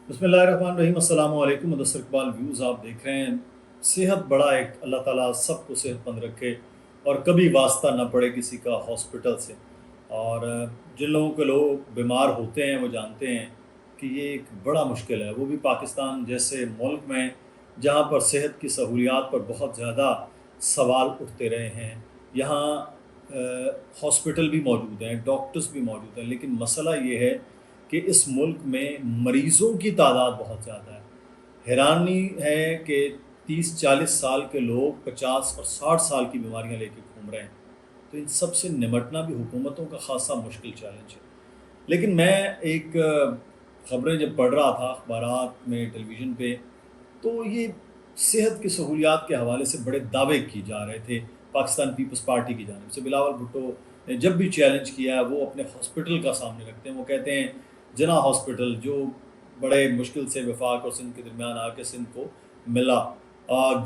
بسم اللہ الرحمن الرحیم، السلام علیکم، مدثر اقبال ویوز آپ دیکھ رہے ہیں۔ صحت بڑا ایک اللہ تعالیٰ سب کو صحت مند رکھے اور کبھی واسطہ نہ پڑے کسی کا ہاسپٹل سے۔ اور جن لوگوں کے لوگ بیمار ہوتے ہیں وہ جانتے ہیں کہ یہ ایک بڑا مشکل ہے، وہ بھی پاکستان جیسے ملک میں جہاں پر صحت کی سہولیات پر بہت زیادہ سوال اٹھتے رہے ہیں۔ یہاں ہاسپٹل بھی موجود ہیں، ڈاکٹرز بھی موجود ہیں، لیکن مسئلہ یہ ہے کہ اس ملک میں مریضوں کی تعداد بہت زیادہ ہے۔ حیرانی ہے کہ 30-40 سال کے لوگ 50 اور 60 سال کی بیماریاں لے کے گھوم رہے ہیں۔ تو ان سب سے نمٹنا بھی حکومتوں کا خاصا مشکل چیلنج ہے۔ لیکن میں ایک خبریں جب پڑھ رہا تھا اخبارات میں، ٹیلی ویژن پہ، تو یہ صحت کی سہولیات کے حوالے سے بڑے دعوے کی جا رہے تھے پاکستان پیپلز پارٹی کی جانب سے۔ بلاول بھٹو نے جب بھی چیلنج کیا ہے وہ اپنے ہاسپٹل کا سامنے رکھتے ہیں۔ وہ کہتے ہیں جنا ہاسپٹل جو بڑے مشکل سے وفاق اور سندھ کے درمیان آ کے سندھ کو ملا،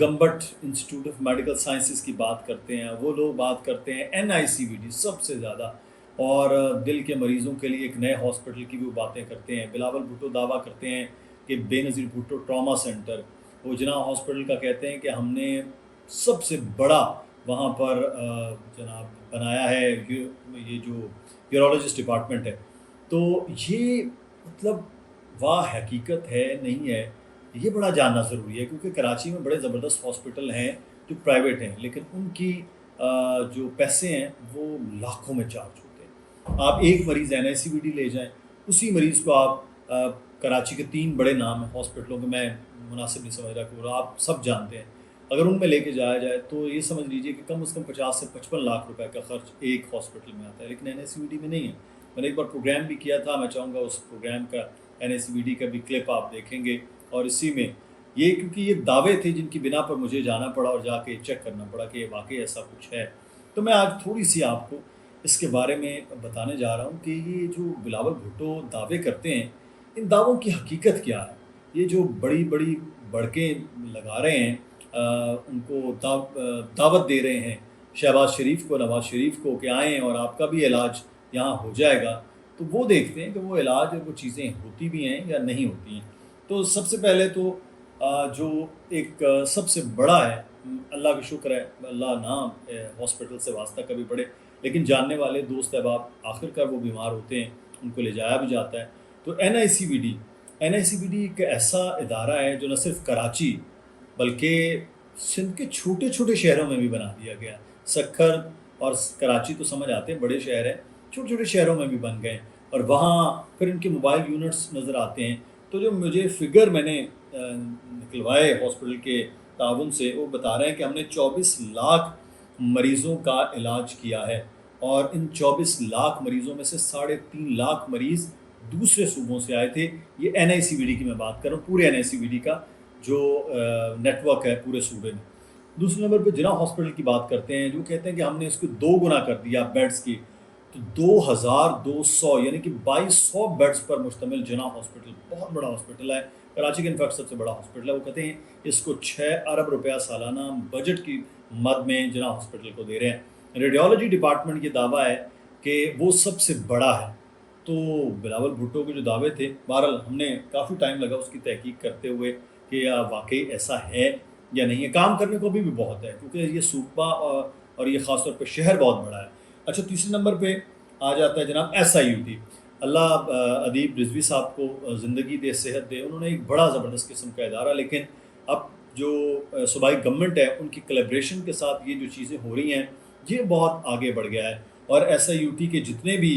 Gambat institute of medical sciences کی بات کرتے ہیں، وہ لوگ بات کرتے ہیں NICVD سب سے زیادہ، اور دل کے مریضوں کے لیے ایک نئے ہاسپٹل کی بھی وہ باتیں کرتے ہیں۔ بلاول بھٹو دعویٰ کرتے ہیں کہ بے نظیر بھٹو ٹراما سینٹر، وہ جناح ہاسپٹل کا کہتے ہیں کہ ہم نے سب سے بڑا وہاں پر جناب بنایا ہے، یہ جو یورولوجسٹ ڈپارٹمنٹ ہے۔ تو یہ مطلب واہ حقیقت ہے نہیں ہے، یہ بڑا جاننا ضروری ہے، کیونکہ کراچی میں بڑے زبردست ہاسپٹل ہیں جو پرائیویٹ ہیں، لیکن ان کی جو پیسے ہیں وہ لاکھوں میں چارج ہوتے ہیں۔ آپ ایک مریض NICVD لے جائیں، اسی مریض کو آپ کراچی کے 3 بڑے نام ہیں ہاسپٹلوں کے، میں مناسب نہیں سمجھ رہا کہ آپ سب جانتے ہیں، اگر ان میں لے کے جایا جائے تو یہ سمجھ لیجئے کہ کم از کم 50 سے 55 لاکھ روپے کا خرچ ایک ہاسپٹل میں آتا ہے، لیکن NICVD میں نہیں ہے۔ میں نے ایک بار پروگرام بھی کیا تھا، میں چاہوں گا اس پروگرام کا NICVD کا بھی کلپ آپ دیکھیں گے، اور اسی میں یہ کیونکہ یہ دعوے تھے جن کی بنا پر مجھے جانا پڑا اور جا کے چیک کرنا پڑا کہ یہ واقعی ایسا کچھ ہے۔ تو میں آج تھوڑی سی آپ کو اس کے بارے میں بتانے جا رہا ہوں کہ یہ جو بلاول بھٹو دعوے کرتے ہیں، ان دعووں کی حقیقت کیا ہے۔ یہ جو بڑی بڑی بڑکیں لگا رہے ہیں، ان کو دعوت دے رہے ہیں شہباز شریف کو، نواز شریف کو کہ آئیں اور آپ کا بھی علاج یہاں ہو جائے گا، تو وہ دیکھتے ہیں کہ وہ علاج اور وہ چیزیں ہوتی بھی ہیں یا نہیں ہوتی ہیں۔ تو سب سے پہلے تو جو ایک سب سے بڑا ہے، اللہ کا شکر ہے اللہ نہ ہاسپٹل سے واسطہ کبھی پڑے، لیکن جاننے والے دوست احباب آخر کار وہ بیمار ہوتے ہیں، ان کو لے جایا بھی جاتا ہے۔ تو NICVD ایک ایسا ادارہ ہے جو نہ صرف کراچی بلکہ سندھ کے چھوٹے چھوٹے شہروں میں بھی بنا دیا گیا۔ سکھر اور کراچی تو سمجھ آتے ہیں بڑے شہر ہیں، چھوٹے چھوٹے شہروں میں بھی بن گئے، اور وہاں پھر ان کے موبائل یونٹس نظر آتے ہیں۔ تو جو مجھے فگر میں نے نکلوائے ہاسپٹل کے تعاون سے، وہ بتا رہے ہیں کہ ہم نے 24 لاکھ مریضوں کا علاج کیا ہے، اور ان 24 لاکھ مریضوں میں سے 3.5 لاکھ مریض دوسرے صوبوں سے آئے تھے۔ یہ NICVD کی میں بات کر رہا ہوں، پورے NICVD کا جو نیٹ ورک ہے پورے صوبے میں۔ دوسرے نمبر پہ جناح ہاسپٹل کی بات کرتے ہیں، جو کہتے ہیں کہ ہم نے اس کو 2 گنا کر دیا بیڈز کی، تو 2200 یعنی کہ 2200 بیڈز پر مشتمل جناح ہاسپٹل بہت بڑا ہاسپٹل ہے، کراچی کا انفیکٹ سب سے بڑا ہاسپٹل ہے۔ وہ کہتے ہیں اس کو 6 ارب روپیہ سالانہ بجٹ کی مد میں جناح ہاسپٹل کو دے رہے ہیں۔ ریڈیولوجی ڈپارٹمنٹ یہ دعویٰ ہے کہ وہ سب سے بڑا ہے۔ تو بلاول بھٹو کے جو دعوے تھے، بہرحال ہم نے کافی ٹائم لگا اس کی تحقیق کرتے ہوئے کہ واقعی ایسا ہے یا نہیں ہے۔ کام کرنے کو بھی بہت ہے، کیونکہ یہ صوبہ اور یہ خاص طور پہ شہر بہت بڑا ہے۔ اچھا، تیسرے نمبر پہ آ جاتا ہے جناب SIUT۔ اللہ ادیب رضوی صاحب کو زندگی دے، صحت دے، انہوں نے ایک بڑا زبردست قسم کا ادارہ، لیکن اب جو صوبائی گورنمنٹ ہے ان کی کلیبریشن کے ساتھ یہ جو چیزیں ہو رہی ہیں یہ بہت آگے بڑھ گیا ہے، اور SIUT کے جتنے بھی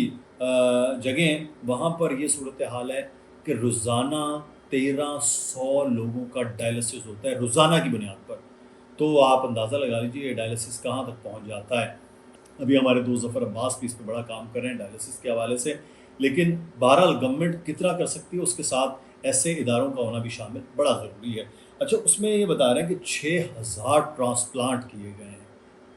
جگہیں ہیں وہاں پر یہ صورتحال ہے کہ روزانہ 1300 لوگوں کا ڈائلسس ہوتا ہے روزانہ کی بنیاد پر۔ تو آپ اندازہ لگا لیجیے یہ ڈائلسس کہاں تک پہنچ جاتا ہے۔ ابھی ہمارے دوست ظفر عباس بھی اس پہ بڑا کام کر رہے ہیں ڈائلسس کے حوالے سے، لیکن بہرحال گورنمنٹ کتنا کر سکتی ہے، اس کے ساتھ ایسے اداروں کا ہونا بھی شامل بڑا ضروری ہے۔ اچھا، اس میں یہ بتا رہے ہیں کہ 6000 ٹرانسپلانٹ کیے گئے ہیں،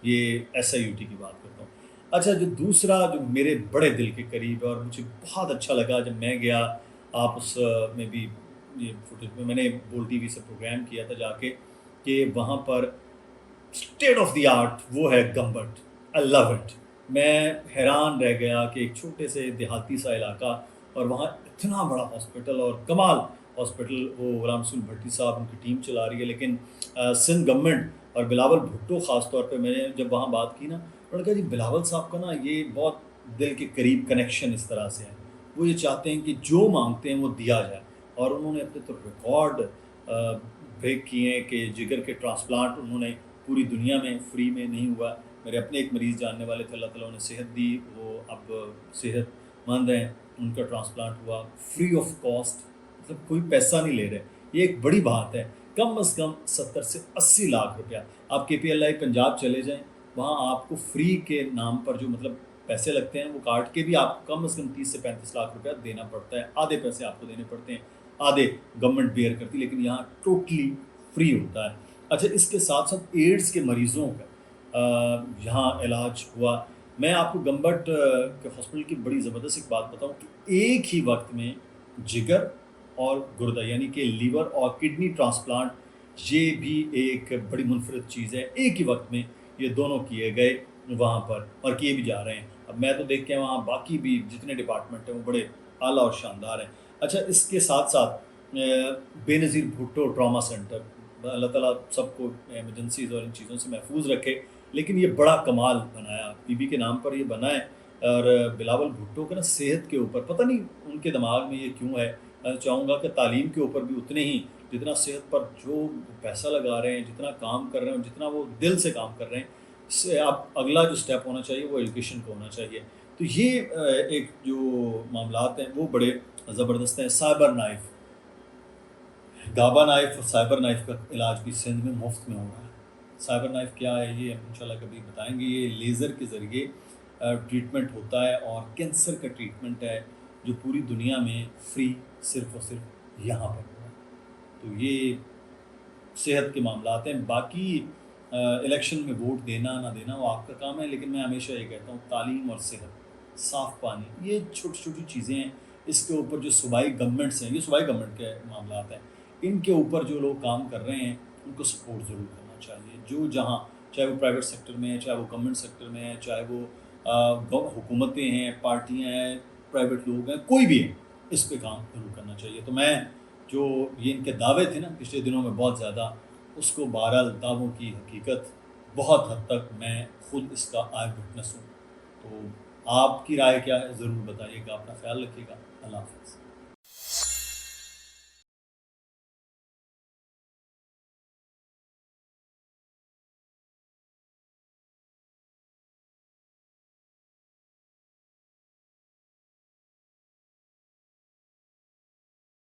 یہ SIUT کی بات کرتا ہوں۔ اچھا، جو دوسرا جو میرے بڑے دل کے قریب ہے اور مجھے بہت اچھا لگا جب میں گیا، آپ اس میں بھی یہ فوٹیج میں نے بول TV سے پروگرام کیا تھا جا کے، کہ وہاں پر اسٹیٹ آف دی آرٹ وہ ہے گمبٹ۔ آئی لو اٹ۔ میں حیران رہ گیا کہ ایک چھوٹے سے دیہاتی سا علاقہ، اور وہاں اتنا بڑا ہاسپٹل اور کمال ہاسپٹل وہ غلام رسول بھٹی صاحب ان کی ٹیم چلا رہی ہے. لیکن سندھ گورنمنٹ اور بلاول بھٹو خاص طور پہ، میں نے جب وہاں بات کی نا، انہوں نے کہا جی بلاول صاحب کا نا یہ بہت دل کے قریب کنیکشن اس طرح سے ہے، وہ یہ چاہتے ہیں کہ جو مانگتے ہیں وہ دیا جائے. اور انہوں نے اپنے تو ریکارڈ بریک کیے ہیں کہ جگر کے ٹرانسپلانٹ انہوں نے پوری دنیا میں فری میں نہیں ہوا. میرے اپنے ایک مریض جاننے والے تھے، اللہ تعالیٰ نے صحت دی، وہ اب صحت مند ہیں، ان کا ٹرانسپلانٹ ہوا فری آف کاسٹ، مطلب کوئی پیسہ نہیں لے رہے. یہ ایک بڑی بات ہے. کم از کم 70 سے 80 لاکھ روپیہ. آپ کے پی ایل آئی پنجاب چلے جائیں، وہاں آپ کو فری کے نام پر جو مطلب پیسے لگتے ہیں وہ کاٹ کے بھی آپ کم از کم 30 سے 35 لاکھ روپیہ دینا پڑتا ہے. آدھے پیسے آپ کو دینے پڑتے ہیں، آدھے گورنمنٹ بیئر کرتی، لیکن یہاں ٹوٹلی فری ہوتا ہے. اچھا، اس کے ساتھ ساتھ ایڈز کے مریضوں کا یہاں علاج ہوا. میں آپ کو گمبٹ کے ہاسپٹل کی بڑی زبردست ایک بات بتاؤں کہ ایک ہی وقت میں جگر اور گردہ یعنی کہ لیور اور کڈنی ٹرانسپلانٹ، یہ بھی ایک بڑی منفرد چیز ہے. ایک ہی وقت میں یہ دونوں کیے گئے وہاں پر، اور کیے بھی جا رہے ہیں. اب میں تو دیکھ کے وہاں باقی بھی جتنے ڈپارٹمنٹ ہیں وہ بڑے اعلیٰ اور شاندار ہیں. اچھا، اس کے ساتھ ساتھ بے نظیر بھٹو ٹراما سینٹر، اللہ تعالیٰ سب کو ایمرجنسیز اور ان چیزوں سے محفوظ رکھے. لیکن یہ بڑا کمال بنایا، بی بی کے نام پر یہ بنا ہے. اور بلاول بھٹو کا نا صحت کے اوپر پتہ نہیں ان کے دماغ میں یہ کیوں ہے. میں چاہوں گا کہ تعلیم کے اوپر بھی اتنے ہی، جتنا صحت پر جو پیسہ لگا رہے ہیں، جتنا کام کر رہے ہیں، جتنا وہ دل سے کام کر رہے ہیں، سے اب اگلا جو سٹیپ ہونا چاہیے وہ ایجوکیشن کو ہونا چاہیے. تو یہ ایک جو معاملات ہیں وہ بڑے زبردست ہیں. سائبر نائف، گابا نائف اور سائبر نائف کا علاج بھی سندھ میں مفت میں ہو رہا ہے. سائبر نائف کیا ہے یہ ہم انشاءاللہ کبھی بتائیں گے. یہ لیزر کے ذریعے ٹریٹمنٹ ہوتا ہے اور کینسر کا ٹریٹمنٹ ہے جو پوری دنیا میں فری صرف اور صرف یہاں پر ہوا ہے. تو یہ صحت کے معاملات ہیں. باقی الیکشن میں ووٹ دینا نہ دینا وہ آپ کا کام ہے، لیکن میں ہمیشہ یہ کہتا ہوں تعلیم اور صحت، صاف پانی، یہ چھوٹی چھوٹی چیزیں ہیں. اس کے اوپر جو صوبائی گورنمنٹس ہیں، یہ صوبائی گورنمنٹ کے معاملات ہیں، ان کے اوپر جو لوگ کام کر رہے ہیں ان کو سپورٹ ضرور کرنا چاہیے. جو جہاں، چاہے وہ پرائیویٹ سیکٹر میں ہے، چاہے وہ گورنمنٹ سیکٹر میں ہے، چاہے وہ حکومتیں ہیں، پارٹیاں ہیں، پرائیویٹ لوگ ہیں، کوئی بھی ہے، اس پہ کام ضرور کرنا چاہیے. تو میں جو یہ ان کے دعوے تھے نا پچھلے دنوں میں بہت زیادہ، اس کو بہرحال دعووں کی حقیقت بہت حد تک میں خود اس کا آئی وٹنس ہوں. تو آپ کی رائے کیا ہے ضرور بتائیے گا. اپنا خیال رکھیے گا. اللہ حافظ.